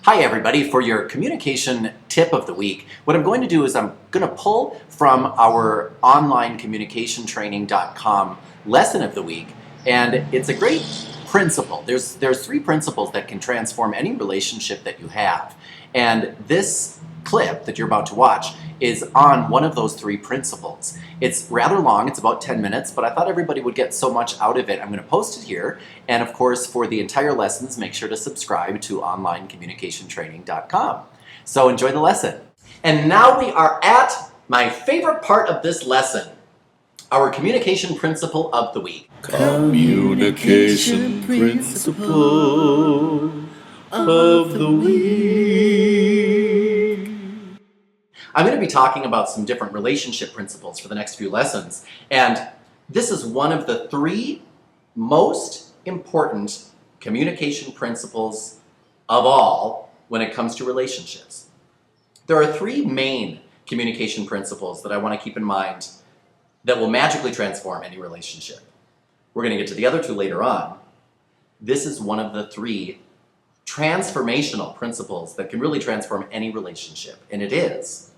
Hi everybody, for your communication tip of the week, what I'm going to do is I'm going to pull from our online communicationtraining.com lesson of the week, and it's a great principle. There's three principles that can transform any relationship that you have, and this clip that you're about to watch is on one of those three principles. It's rather long, it's about 10 minutes, but I thought everybody would get so much out of it. I'm going to post it here, and of course for the entire lessons, make sure to subscribe to onlinecommunicationtraining.com. So enjoy the lesson. And now we are at my favorite part of this lesson, our communication principle of the week. Communication principle of the week. I'm going to be talking about some different relationship principles for the next few lessons, and this is one of the three most important communication principles of all when it comes to relationships. There are three main communication principles that I want to keep in mind that will magically transform any relationship. We're going to get to the other two later on. This is one of the three transformational principles that can really transform any relationship, and it is: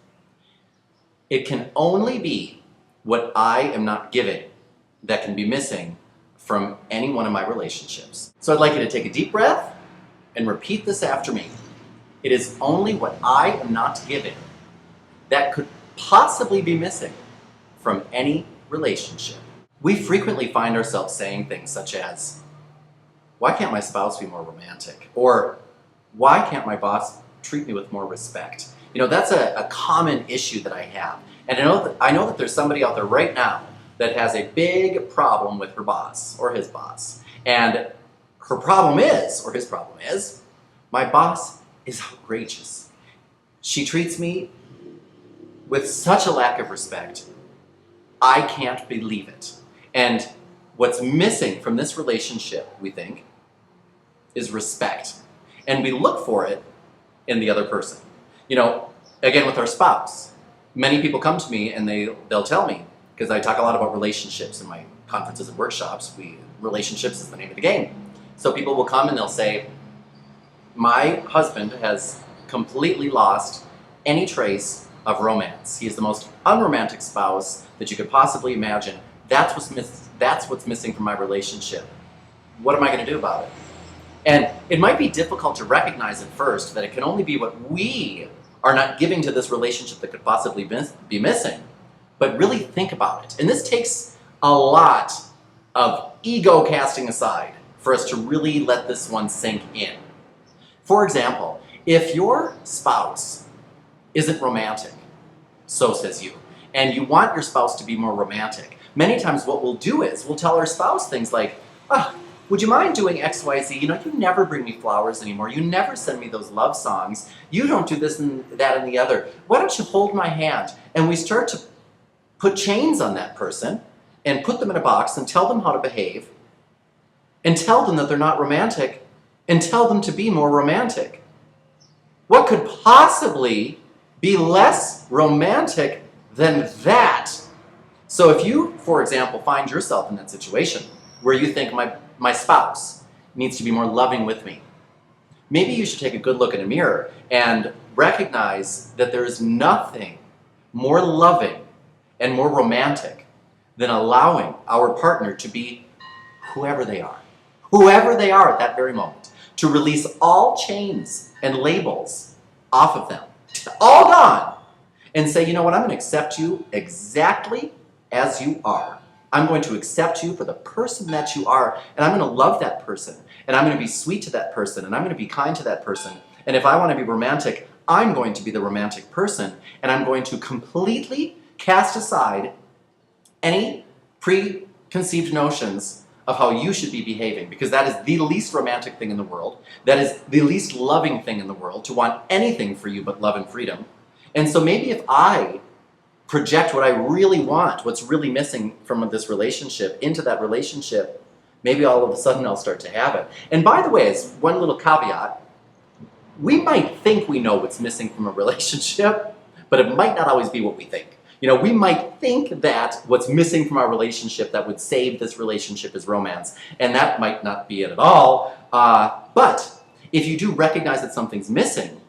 it can only be what I am not giving that can be missing from any one of my relationships. So I'd like you to take a deep breath and repeat this after me. It is only what I am not giving that could possibly be missing from any relationship. We frequently find ourselves saying things such as, "Why can't my spouse be more romantic?" Or, "Why can't my boss treat me with more respect?" You know, that's a common issue that I have. And I know that there's somebody out there right now that has a big problem with her boss or his boss. And her problem is, or his problem is, my boss is outrageous. She treats me with such a lack of respect. I can't believe it. And what's missing from this relationship, we think, is respect. And we look for it in the other person. You know, again, with our spouse, many people come to me and they'll tell me, because I talk a lot about relationships in my conferences and workshops, relationships is the name of the game. So people will come and they'll say, "My husband has completely lost any trace of romance. He is the most unromantic spouse that you could possibly imagine. That's what's missing from my relationship. What am I going to do about it?" And it might be difficult to recognize at first that it can only be what we are not giving to this relationship that could possibly be missing. But really think about it. And this takes a lot of ego casting aside for us to really let this one sink in. For example, if your spouse isn't romantic, so says you, and you want your spouse to be more romantic, many times what we'll do is we'll tell our spouse things like, "Would you mind doing XYZ? You know, you never bring me flowers anymore. You never send me those love songs. You don't do this and that and the other. Why don't you hold my hand?" And we start to put chains on that person and put them in a box and tell them how to behave and tell them that they're not romantic and tell them to be more romantic. What could possibly be less romantic than that? So if you, for example, find yourself in that situation where you think my spouse needs to be more loving with me, maybe you should take a good look in a mirror and recognize that there is nothing more loving and more romantic than allowing our partner to be whoever they are at that very moment, to release all chains and labels off of them, all gone, and say, "You know what, I'm going to accept you exactly as you are. I'm going to accept you for the person that you are, and I'm going to love that person, and I'm going to be sweet to that person, and I'm going to be kind to that person, and if I want to be romantic, I'm going to be the romantic person, and I'm going to completely cast aside any preconceived notions of how you should be behaving, because that is the least romantic thing in the world. That is the least loving thing in the world, to want anything for you but love and freedom. And so maybe if I project what I really want, what's really missing from this relationship, into that relationship, maybe all of a sudden I'll start to have it." And by the way, as one little caveat, we might think we know what's missing from a relationship, but it might not always be what we think. You know, we might think that what's missing from our relationship that would save this relationship is romance, and that might not be it at all. But if you do recognize that something's missing,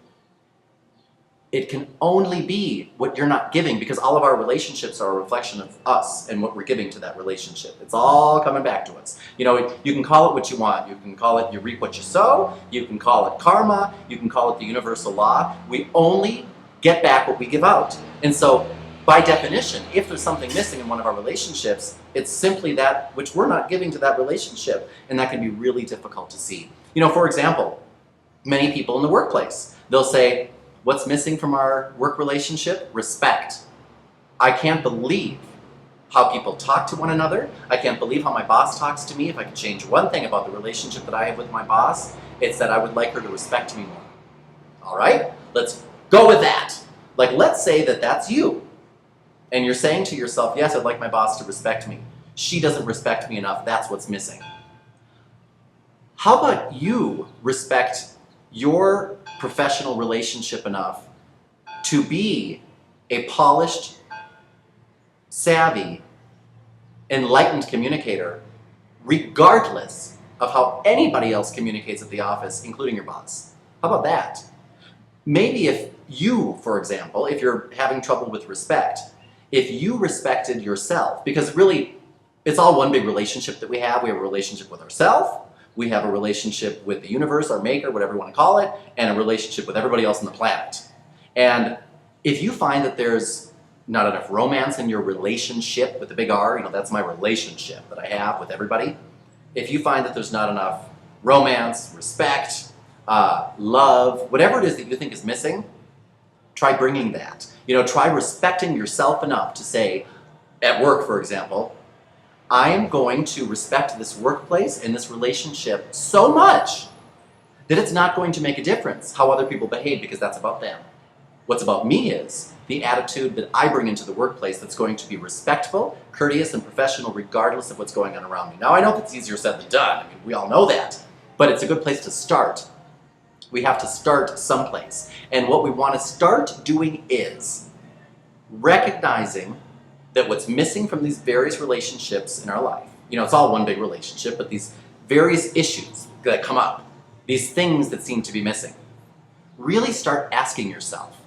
it can only be what you're not giving, because all of our relationships are a reflection of us and what we're giving to that relationship. It's all coming back to us. You know, you can call it what you want. You can call it you reap what you sow. You can call it karma. You can call it the universal law. We only get back what we give out. And so, by definition, if there's something missing in one of our relationships, it's simply that which we're not giving to that relationship. And that can be really difficult to see. You know, for example, many people in the workplace, they'll say, what's missing from our work relationship? Respect. I can't believe how people talk to one another. I can't believe how my boss talks to me. If I could change one thing about the relationship that I have with my boss, it's that I would like her to respect me more. All right? Let's go with that. Like, let's say that that's you. And you're saying to yourself, yes, I'd like my boss to respect me. She doesn't respect me enough. That's what's missing. How about you respect your professional relationship enough to be a polished, savvy, enlightened communicator, regardless of how anybody else communicates at the office, including your boss? How about that? Maybe if you, for example, if you're having trouble with respect, if you respected yourself, because really, it's all one big relationship that we have. We have a relationship with ourselves, we have a relationship with the universe, our maker, whatever you want to call it, and a relationship with everybody else on the planet. And if you find that there's not enough romance in your relationship with the big R, you know, that's my relationship that I have with everybody. If you find that there's not enough romance, respect, love, whatever it is that you think is missing, try bringing that. You know, try respecting yourself enough to say, at work, for example, I am going to respect this workplace and this relationship so much that it's not going to make a difference how other people behave, because that's about them. What's about me is the attitude that I bring into the workplace that's going to be respectful, courteous, and professional regardless of what's going on around me. Now, I know that's easier said than done. I mean, we all know that. But it's a good place to start. We have to start someplace. And what we want to start doing is recognizing that what's missing from these various relationships in our life, you know, it's all one big relationship, but these various issues that come up, these things that seem to be missing, really start asking yourself,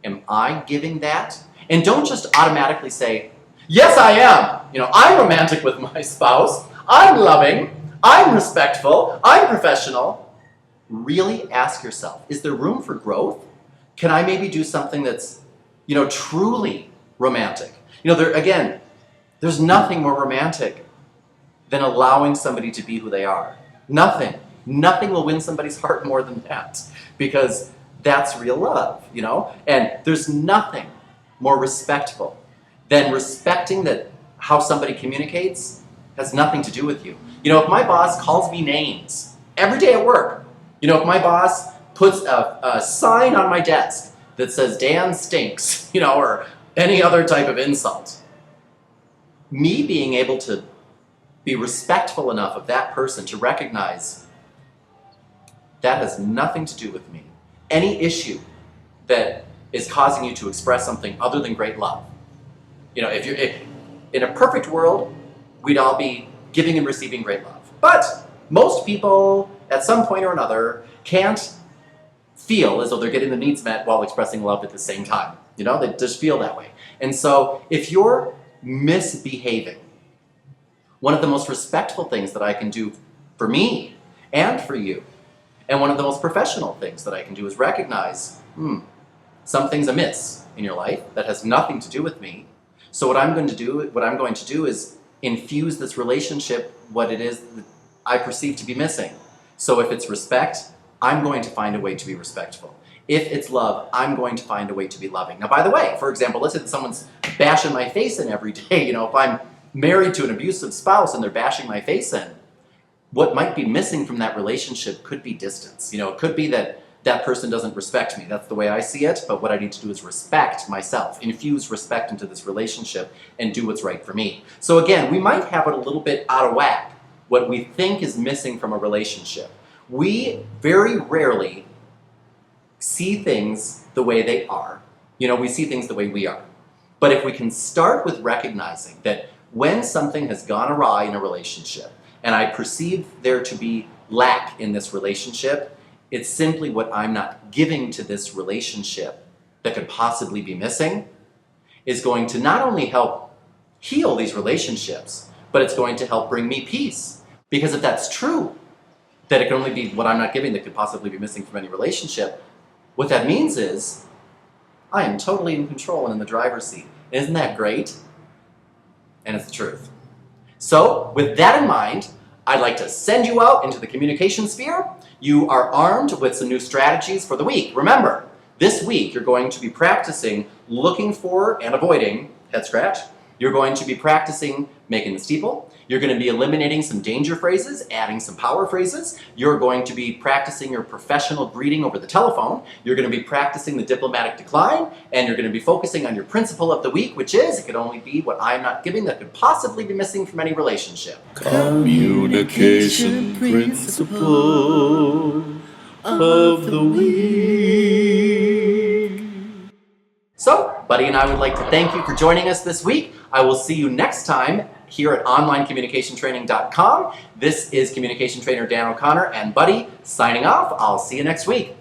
am I giving that? And don't just automatically say, yes, I am. You know, I'm romantic with my spouse. I'm loving. I'm respectful. I'm professional. Really ask yourself, is there room for growth? Can I maybe do something that's, you know, truly romantic? You know, there's nothing more romantic than allowing somebody to be who they are. Nothing. Nothing will win somebody's heart more than that, because that's real love, you know? And there's nothing more respectful than respecting that how somebody communicates has nothing to do with you. You know, if my boss calls me names every day at work, you know, if my boss puts a sign on my desk that says Dan stinks, you know, or any other type of insult, me being able to be respectful enough of that person to recognize that has nothing to do with me. Any issue that is causing you to express something other than great love. You know, if in a perfect world, we'd all be giving and receiving great love. But most people, at some point or another, can't feel as though they're getting their needs met while expressing love at the same time. You know, they just feel that way. And so if you're misbehaving, one of the most respectful things that I can do for me and for you, and one of the most professional things that I can do, is recognize, something's amiss in your life that has nothing to do with me. So what I'm going to do is infuse this relationship what it is that I perceive to be missing. So if it's respect, I'm going to find a way to be respectful. If it's love, I'm going to find a way to be loving. Now, by the way, for example, let's say that someone's bashing my face in every day. You know, if I'm married to an abusive spouse and they're bashing my face in, what might be missing from that relationship could be distance. You know, it could be that that person doesn't respect me. That's the way I see it. But what I need to do is respect myself, infuse respect into this relationship, and do what's right for me. So again, we might have it a little bit out of whack, what we think is missing from a relationship. We very rarely see things the way they are. You know, we see things the way we are. But if we can start with recognizing that when something has gone awry in a relationship, and I perceive there to be lack in this relationship. It's simply what I'm not giving to this relationship that could possibly be missing is going to not only help heal these relationships, but it's going to help bring me peace. Because if that's true, that it can only be what I'm not giving that could possibly be missing from any relationship, what that means is I am totally in control and in the driver's seat. Isn't that great? And it's the truth. So, with that in mind, I'd like to send you out into the communication sphere. You are armed with some new strategies for the week. Remember, this week you're going to be practicing looking for and avoiding head scratch. You're going to be practicing making the steeple. You're going to be eliminating some danger phrases, adding some power phrases. You're going to be practicing your professional greeting over the telephone. You're going to be practicing the diplomatic decline. And you're going to be focusing on your principle of the week, which is, it could only be what I'm not giving that could possibly be missing from any relationship. Communication principle of the week. So, Buddy and I would like to thank you for joining us this week. I will see you next time here at onlinecommunicationtraining.com. This is communication trainer Dan O'Connor and Buddy signing off. I'll see you next week.